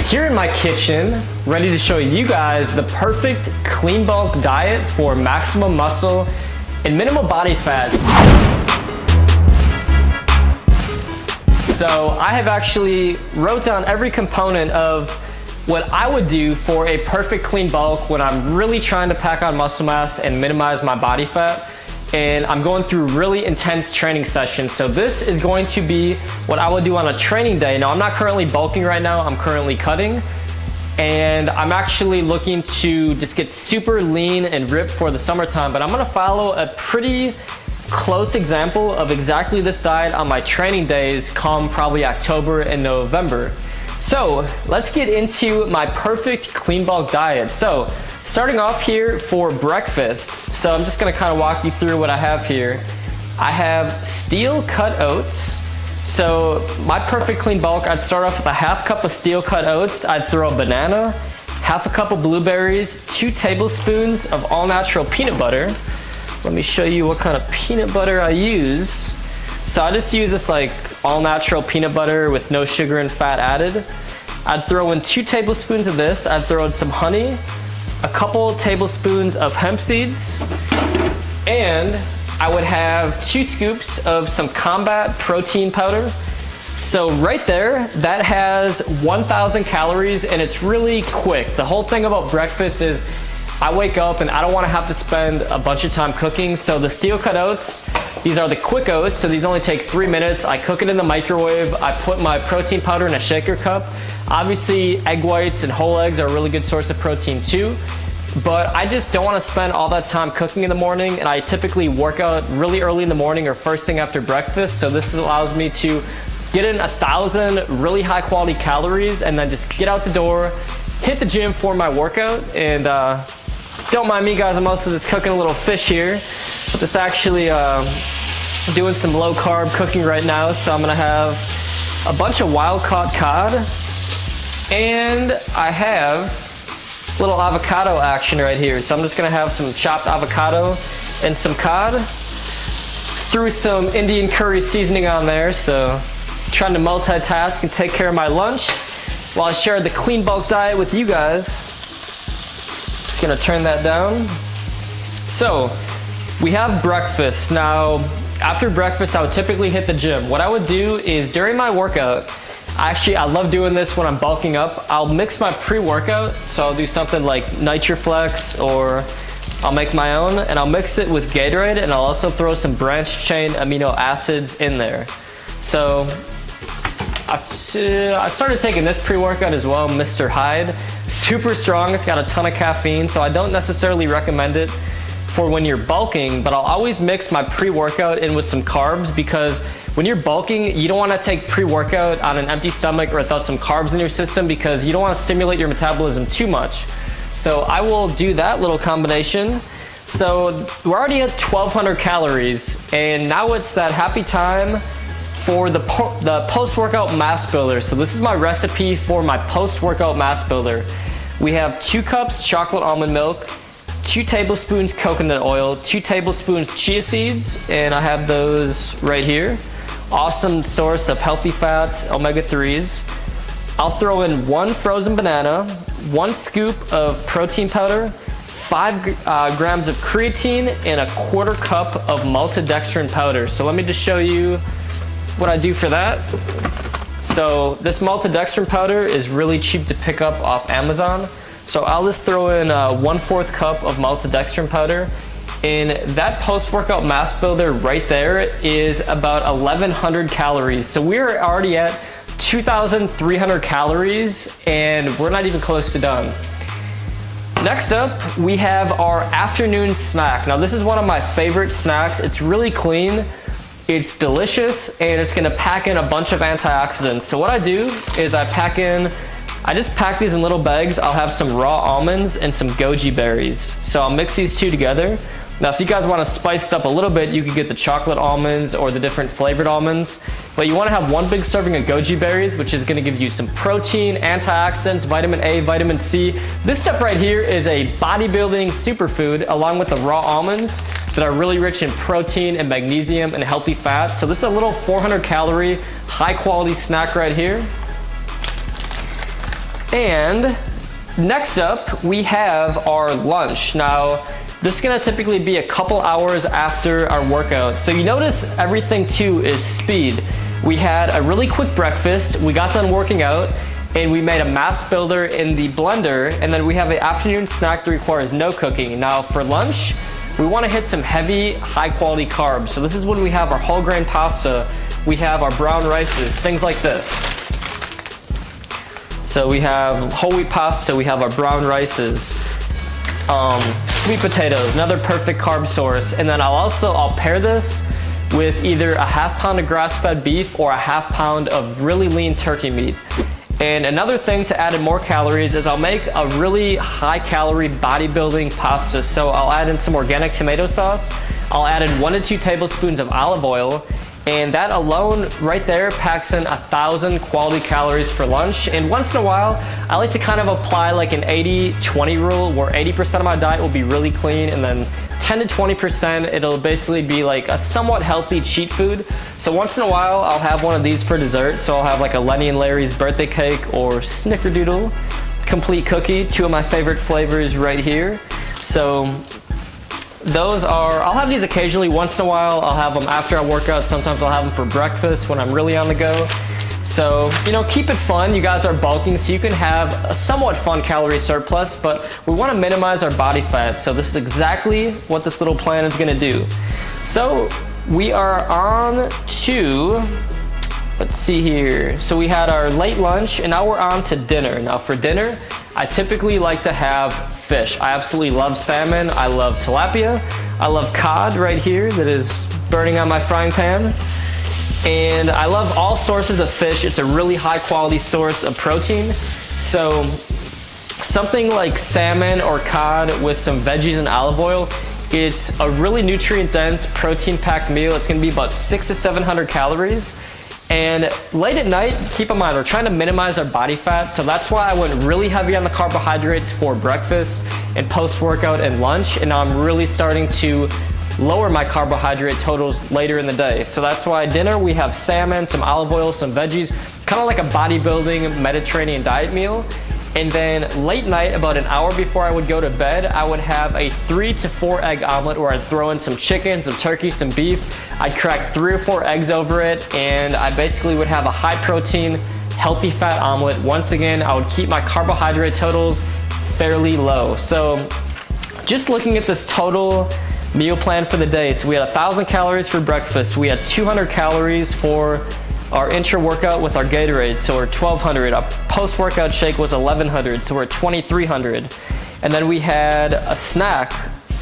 here in my kitchen, ready to show you guys the perfect clean bulk diet for maximum muscle and minimal body fat. So I have actually wrote down every component of what I would do for a perfect clean bulk when I'm really trying to pack on muscle mass and minimize my body fat. And I'm going through really intense training sessions. So this is going to be what I would do on a training day. Now I'm not currently bulking right now, I'm currently cutting. And I'm actually looking to just get super lean and ripped for the summertime, but I'm gonna follow a pretty close example of exactly this diet on my training days come probably October and November. So let's get into my perfect clean bulk diet. So starting off here for breakfast, so I'm just gonna kind of walk you through what I have here. I have steel cut oats. So my perfect clean bulk, I'd start off with a half cup of steel cut oats. I'd throw a banana, half a cup of blueberries, 2 tablespoons of all natural peanut butter. Let me show you what kind of peanut butter I use. So I just use this like all natural peanut butter with no sugar and fat added. I'd throw in 2 tablespoons of this. I'd throw in some honey, a couple tablespoons of hemp seeds, and I would have 2 scoops of some Combat protein powder. So right there, that has 1,000 calories and it's really quick. The whole thing about breakfast is I wake up and I don't want to have to spend a bunch of time cooking. So the steel cut oats, these are the quick oats. So these only take 3 minutes. I cook it in the microwave. I put my protein powder in a shaker cup. Obviously egg whites and whole eggs are a really good source of protein too. But I just don't want to spend all that time cooking in the morning, and I typically work out really early in the morning or first thing after breakfast. So this allows me to get in 1,000 really high quality calories and then just get out the door, hit the gym for my workout. And don't mind me guys, I'm also just cooking a little fish here. Just actually doing some low carb cooking right now. So I'm gonna have a bunch of wild caught cod, and I have little avocado action right here. So I'm just gonna have some chopped avocado and some cod. Threw some Indian curry seasoning on there, so trying to multitask and take care of my lunch while I share the clean bulk diet with you guys. Just gonna turn that down. So we have breakfast. Now after breakfast I would typically hit the gym. What I would do is during my workout, I love doing this when I'm bulking up. I'll mix my pre-workout, so I'll do something like NitroFlex, or I'll make my own, and I'll mix it with Gatorade, and I'll also throw some branched chain amino acids in there. So I started taking this pre-workout as well, Mr. Hyde. Super strong, it's got a ton of caffeine, so I don't necessarily recommend it for when you're bulking, but I'll always mix my pre-workout in with some carbs, because when you're bulking, you don't want to take pre-workout on an empty stomach or without some carbs in your system, because you don't want to stimulate your metabolism too much. So I will do that little combination. So we're already at 1,200 calories, and now it's that happy time for the post-workout mass builder. So this is my recipe for my post-workout mass builder. We have 2 cups chocolate almond milk, 2 tablespoons coconut oil, 2 tablespoons chia seeds, and I have those right here. Awesome source of healthy fats, omega-3s. I'll throw in 1 frozen banana, 1 scoop of protein powder, 5 grams of creatine, and a 1/4 cup of maltodextrin powder. So let me just show you what I do for that. So this maltodextrin powder is really cheap to pick up off Amazon. So I'll just throw in 1/4 cup of maltodextrin powder. And that post-workout mass builder right there is about 1,100 calories. So we're already at 2,300 calories, and we're not even close to done. Next up, we have our afternoon snack. Now this is one of my favorite snacks. It's really clean, it's delicious, and it's gonna pack in a bunch of antioxidants. So what I do is I just pack these in little bags. I'll have some raw almonds and some goji berries. So I'll mix these 2 together. Now, if you guys want to spice it up a little bit, you could get the chocolate almonds or the different flavored almonds. But you want to have 1 big serving of goji berries, which is going to give you some protein, antioxidants, vitamin A, vitamin C. This stuff right here is a bodybuilding superfood, along with the raw almonds that are really rich in protein and magnesium and healthy fats. So this is a little 400 calorie, high quality snack right here. And next up, we have our lunch. Now, this is gonna typically be a couple hours after our workout. So you notice everything too is speed. We had a really quick breakfast, we got done working out, and we made a mass builder in the blender, and then we have an afternoon snack that requires no cooking. Now for lunch, we wanna hit some heavy, high quality carbs. So this is when we have our whole grain pasta, we have our brown rices, things like this. So we have whole wheat pasta, we have our brown rices, sweet potatoes, another perfect carb source. And then I'll pair this with either a half pound of grass-fed beef or a half pound of really lean turkey meat. And another thing to add in more calories is I'll make a really high calorie bodybuilding pasta. So I'll add in some organic tomato sauce. I'll add in 1 to 2 tablespoons of olive oil. And that alone right there packs in 1,000 quality calories for lunch. And once in a while, I like to kind of apply like an 80-20 rule where 80% of my diet will be really clean and then 10 to 20% it'll basically be like a somewhat healthy cheat food. So once in a while, I'll have one of these for dessert. So I'll have like a Lenny and Larry's birthday cake or Snickerdoodle complete cookie, 2 of my favorite flavors right here. So those are, I'll have these occasionally once in a while. I'll have them after I work out. Sometimes I'll have them for breakfast when I'm really on the go. So, you know, keep it fun. You guys are bulking, so you can have a somewhat fun calorie surplus, but we want to minimize our body fat. So this is exactly what this little plan is going to do. So we are on to, let's see here. So we had our late lunch and now we're on to dinner. Now for dinner, I typically like to have fish. I absolutely love salmon. I love tilapia. I love cod right here that is burning on my frying pan. And I love all sources of fish. It's a really high quality source of protein. So something like salmon or cod with some veggies and olive oil, it's a really nutrient dense, protein packed meal. It's gonna be about 600 to 700 calories. And late at night, keep in mind, we're trying to minimize our body fat, so that's why I went really heavy on the carbohydrates for breakfast and post-workout and lunch, and now I'm really starting to lower my carbohydrate totals later in the day. So that's why dinner, we have salmon, some olive oil, some veggies, kind of like a bodybuilding Mediterranean diet meal. And then late night, about an hour before I would go to bed, I would have a 3 to 4 egg omelet where I'd throw in some chicken, some turkey, some beef. I'd crack 3 or 4 eggs over it, and I basically would have a high protein, healthy fat omelet. Once again, I would keep my carbohydrate totals fairly low. So just looking at this total meal plan for the day, so we had 1,000 calories for breakfast. We had 200 calories for our intra-workout with our Gatorade, so we're 1,200. Our post-workout shake was 1,100, so we're 2,300. And then we had a snack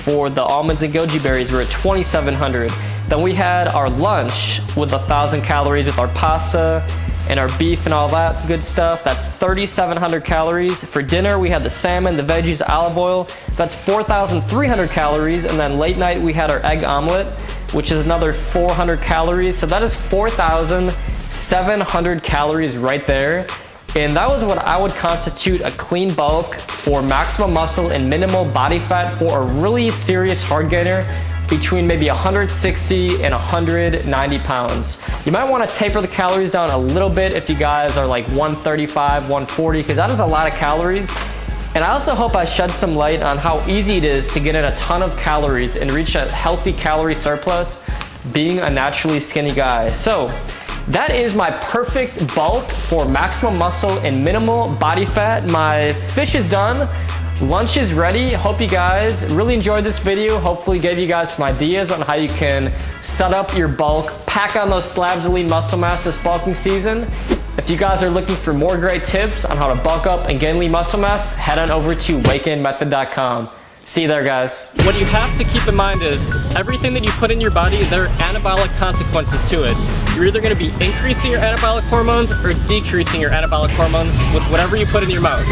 for the almonds and goji berries, we're at 2,700. Then we had our lunch with 1,000 calories with our pasta and our beef and all that good stuff. That's 3,700 calories. For dinner, we had the salmon, the veggies, olive oil. That's 4,300 calories. And then late night, we had our egg omelet, which is another 400 calories. So that is 4,700 calories right there. And that was what I would constitute a clean bulk for maximum muscle and minimal body fat for a really serious hard gainer between maybe 160 and 190 pounds. You might want to taper the calories down a little bit if you guys are like 135, 140, because that is a lot of calories. And I also hope I shed some light on how easy it is to get in a ton of calories and reach a healthy calorie surplus being a naturally skinny guy. So that is my perfect bulk for maximum muscle and minimal body fat. My fish is done. Lunch is ready. Hope you guys really enjoyed this video. Hopefully gave you guys some ideas on how you can set up your bulk, pack on those slabs of lean muscle mass this bulking season. If you guys are looking for more great tips on how to bulk up and gain lean muscle mass, head on over to weightgainnetwork.com. See you there, guys. What you have to keep in mind is everything that you put in your body, there are anabolic consequences to it. You're either going to be increasing your anabolic hormones or decreasing your anabolic hormones with whatever you put in your mouth.